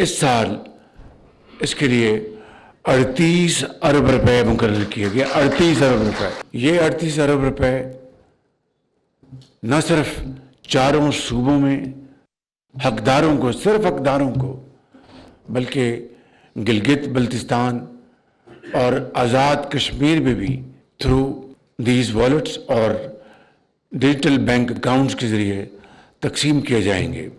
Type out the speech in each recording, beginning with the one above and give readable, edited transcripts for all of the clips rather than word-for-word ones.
इस साल इसके लिए 38 अरब रुपए मुकर्रर किए गए। 38 अरब रुपए। ये 38 अरब रुपए न सिर्फ चारों सूबों में हकदारों को, सिर्फ हकदारों को, बल्कि गिलगित बल्तिस्तान और आज़ाद कश्मीर में भी थ्रू दीज वॉलेट्स और डिजिटल बैंक अकाउंट्स के ज़रिए तकसीम किए जाएंगे।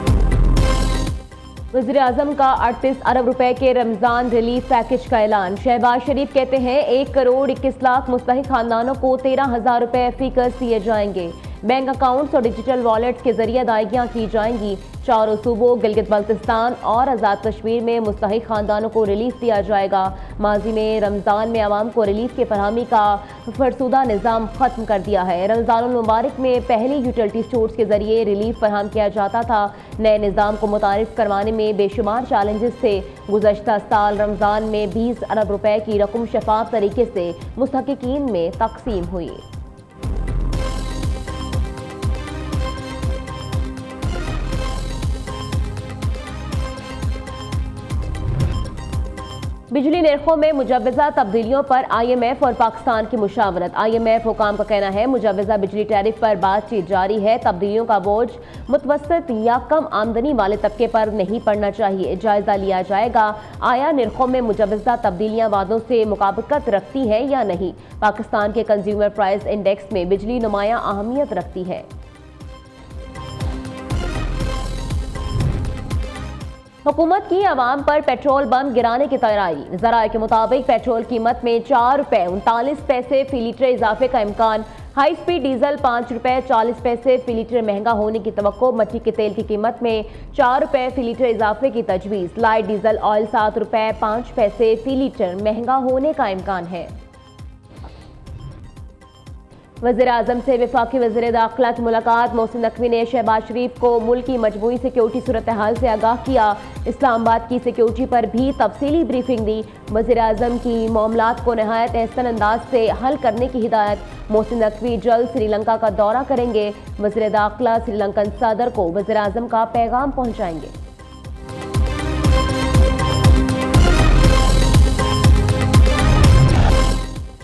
वज़ीर आज़म का 38 अरब रुपए के रमज़ान रिलीफ पैकेज का ऐलान। शहबाज शरीफ कहते हैं 1 करोड़ 21 लाख मुस्तहिक खानदानों को 13,000 रुपए फीकस दिए जाएंगे। बैंक अकाउंट्स और डिजिटल वॉलेट्स के जरिए अदायगियाँ की जाएंगी। चारों सूबों गिलगित बल्तिस्तान और आज़ाद कश्मीर में मुस्तहिक खानदानों को रिलीफ दिया जाएगा। माजी में रमज़ान में आवाम को रिलीफ के फरहमी का फरसुदा निज़ाम ख़त्म कर दिया है। रमज़ानुल मुबारक में पहले यूटिलिटी स्टोर्स के जरिए रिलीफ फराहम किया जाता था। नए निज़ाम को मुतारिफ करवाने में बेशुमार चैलेंजेस थे। गुज़श्ता साल रमज़ान में 20 अरब रुपए की रकम शफाफ तरीके से मुस्तहिकीन में तकसीम हुई। बिजली नरखों में मुजव्वज़ा तब्दीलियों पर IMF और पाकिस्तान की मुशावरत। IMF हुकाम का कहना है मुजव्वज़ा बिजली टैरिफ पर बातचीत जारी है। तब्दीलियों का बोझ मुतवस्सित या कम आमदनी वाले तबके पर नहीं पड़ना चाहिए। जायजा लिया जाएगा आया नरखों में मुजव्वज़ा तब्दीलियां वादों से मुताबिकत रखती है या नहीं। पाकिस्तान के कंज्यूमर प्राइस इंडेक्स में बिजली नुमाया अहमियत रखती है। हुकूमत की आवाम पर पेट्रोल बम गिराने की तैयारी। ज़राए के मुताबिक पेट्रोल कीमत में 4 रुपए 39 पैसे फी लीटर इजाफे का इम्कान। हाई स्पीड डीजल 5 रुपए 40 पैसे फी लीटर महंगा होने की तवक्को। मट्टी के तेल की कीमत में 4 रुपए फी लीटर इजाफे की तजवीज़। लाइट डीजल ऑयल 7 रुपए 5 पैसे फी लीटर महंगा होने का इम्कान है। वज़ीर आज़म से वफाकी वज़ीर दाखिला की मुलाकात। मोहसिन नकवी ने शहबाज शरीफ को मुल्क की मजमूई सिक्योरिटी सूरत हाल से आगाह किया। इस्लामाबाद की सिक्योरिटी पर भी तफसीली ब्रीफिंग दी। वज़ीर आज़म की मामलात को नहायत एहसन अंदाज से हल करने की हिदायत। मोहसिन नकवी जल्द श्रीलंका का दौरा करेंगे। वज़ीर दाखिला श्रीलंकन सदर को वज़ीर आज़म का पैगाम पहुँचाएंगे।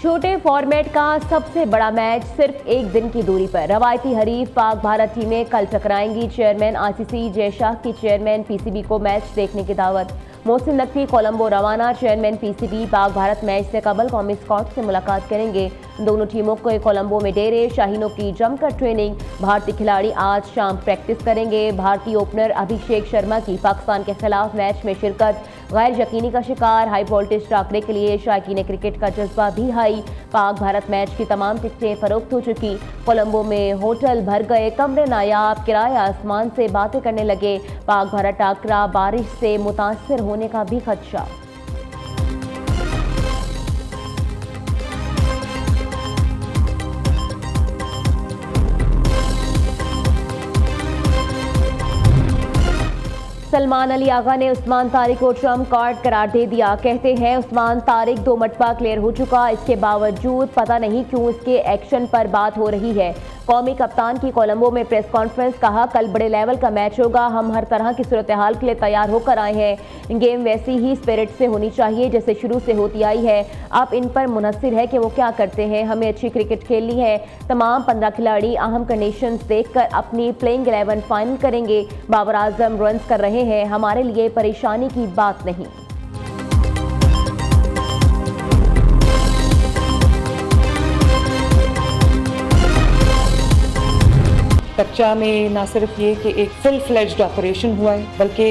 छोटे फॉर्मेट का सबसे बड़ा मैच सिर्फ एक दिन की दूरी पर। रवायती हरीफ पाक भारत टीमें कल टकराएंगी। चेयरमैन ICC जय शाह की चेयरमैन PCB को मैच देखने की दावत। मोहसिन नकवी कोलंबो रवाना। Chairman PCB Pak Bharat match से कबल कौमी स्क्वाड से मुलाकात करेंगे। दोनों टीमों को कोलंबो में डेरे। शाहीनों की जमकर ट्रेनिंग। भारतीय खिलाड़ी आज शाम प्रैक्टिस करेंगे। भारतीय ओपनर अभिषेक शर्मा की पाकिस्तान के खिलाफ मैच में शिरकत गैर यकीनी का शिकार। हाई वोल्टेज टाकरे के लिए शायकीन क्रिकेट का जज्बा भी हाई। पाक भारत मैच की तमाम टिकटें फरोख्त हो चुकी। कोलंबो में होटल भर गए, कमरे नायाब, किराया आसमान से बातें करने लगे। पाक भारत टाकरा बारिश से मुतासर होने का भी खदशा। सलमान अली आगा ने उस्मान तारिक को ट्रम्प कार्ड करार दे दिया। कहते हैं उस्मान तारिक 2 मरतबा क्लियर हो चुका, इसके बावजूद पता नहीं क्यों इसके एक्शन पर बात हो रही है। कौमी कप्तान की कोलंबो में प्रेस कॉन्फ्रेंस। कहा कल बड़े लेवल का मैच होगा, हम हर तरह की सूरत हाल के लिए तैयार होकर आए हैं। गेम वैसी ही स्पिरिट से होनी चाहिए जैसे शुरू से होती आई है। अब इन पर मुनहसिर है कि वो क्या करते हैं। हमें अच्छी क्रिकेट खेलनी है। तमाम 15 खिलाड़ी अहम कंडीशंस देखकर अपनी प्लेइंग 11 फाइनल करेंगे। बाबर आजम रन्स कर रहे हैं, हमारे लिए परेशानी की बात नहीं। कच्चा में ना सिर्फ ये कि एक फुल फ्लेज्ड ऑपरेशन हुआ है, बल्कि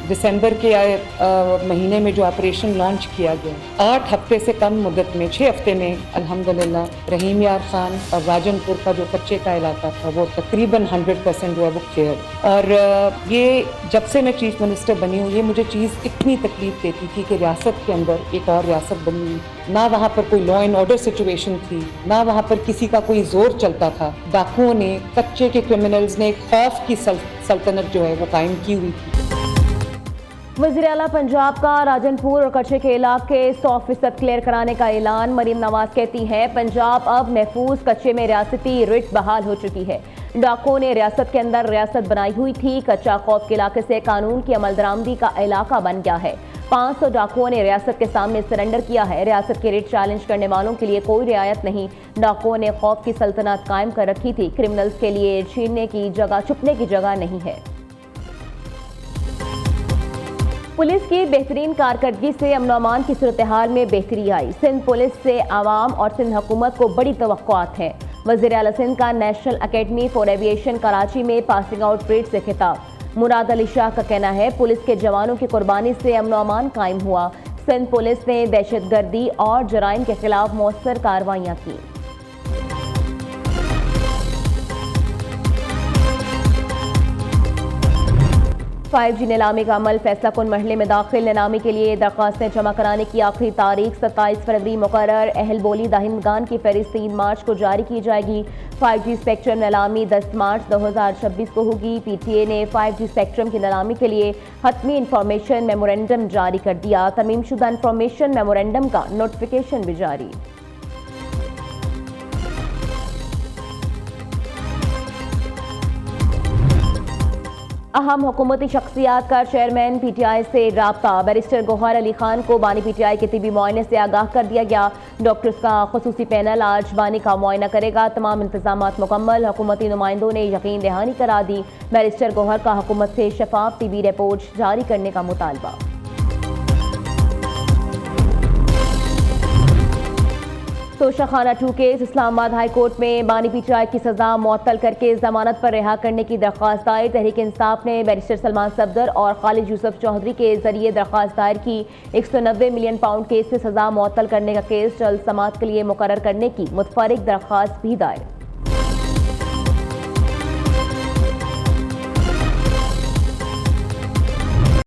दिसंबर के महीने में जो ऑपरेशन लॉन्च किया गया 8 हफ्ते से कम मुद्दत में 6 हफ्ते में अल्हम्दुलिल्लाह रहीम यार खान और राजनपुर का जो कच्चे का इलाका था वो तकरीबन 100% जो है वो क्लियर। और ये जब से मैं चीफ मिनिस्टर बनी हूँ ये मुझे चीज़ इतनी तकलीफ देती थी कि रियासत के अंदर एक और रियासत बनी, ना वहाँ पर कोई लॉ एंड ऑर्डर सिचुएशन थी, ना वहाँ पर किसी का कोई जोर चलता था। डाकुओं ने, कच्चे के क्रिमिनल्स ने खौफ की सल्तनत जो है वो कायम की हुई थी। वज़ीर आला पंजाब का राजनपुर और कच्चे के इलाके 100% क्लियर कराने का ऐलान। मरीम नवाज कहती हैं पंजाब अब महफूज कच्चे में रियासती रिट बहाल हो चुकी है। डाकुओं ने रियासत के अंदर रियासत बनाई हुई थी। कच्चा खौफ के इलाके से कानून की अमल दरामदी का इलाका बन गया है। 500 डाकुओं ने रियासत के सामने सरेंडर किया है। रियासत के रेट चैलेंज करने वालों के लिए कोई रियायत नहीं। डाकुओं ने खौफ की सल्तनत कायम कर रखी थी। क्रिमिनल्स के लिए छुपने की जगह नहीं है। पुलिस की बेहतरीन कारकर्दगी से अमन अमान की सूरत हाल में बेहतरी आई। सिंध पुलिस से आवाम और सिंध हुकूमत को बड़ी तवक्कुआत है। वज़ीर आला सिंध का national academy for aviation Karachi में पासिंग आउट परेड से खिताब। मुराद अली शाह का कहना है, पुलिस के जवानों की कुर्बानी से अमन अमान कायम हुआ। सिंध पुलिस ने दहशतगर्दी और जराइम के खिलाफ मौसर कार्रवाइयाँ की। फाइव जी नीलामी का अमल फैसला कुन मरहले में दाखिल। नीलामी के लिए दरख्वास्तें जमा कराने की आखिरी तारीख 27 फरवरी मुकर्रर। अहल बोली दहिंदगान की फहरिस्त 3 मार्च को जारी की जाएगी। 5G स्पेक्ट्रम नीलामी 10 मार्च 2026 को होगी। PTA ने 5G स्पेक्ट्रम की नीलामी के लिए हतमी इंफॉर्मेशन मेमोरेंडम जारी कर दिया। तरमीमशुदा इंफॉर्मेशन मेमोरेंडम का नोटिफिकेशन भी जारी। अहम हुकूमती शख्सियात का चेयरमैन PTI से राब्ता। बैरिस्टर गौहर अली खान को बानी PTI के तिबी मुआयने से आगाह कर दिया गया। डॉक्टर्स का खुसूसी पैनल आज बानी का मुआयना करेगा। तमाम इंतजामात मुकम्मल। हुकूमती नुमाइंदों ने यकीन दहानी करा दी। बैरिस्टर गौहर का हुकूमत से शफाफ तिबी रिपोर्ट जारी करने का मुतालबा। Toshakhana 2 case. Islamabad high court में बानी PTI की सजा मुअत्तल करके जमानत पर रिहा करने की दरख्वास्त दायर। तहरीक इंसाफ ने बैरिस्टर सलमान सफदर और खालिद यूसुफ चौधरी के जरिए दरख्वास्त दायर की। 190 मिलियन पाउंड केस से सजा मुअत्तल करने का केस जल्द समाअत के लिए मुकर्रर करने की मुतफर्रिक दरख्वास्त भी दायर।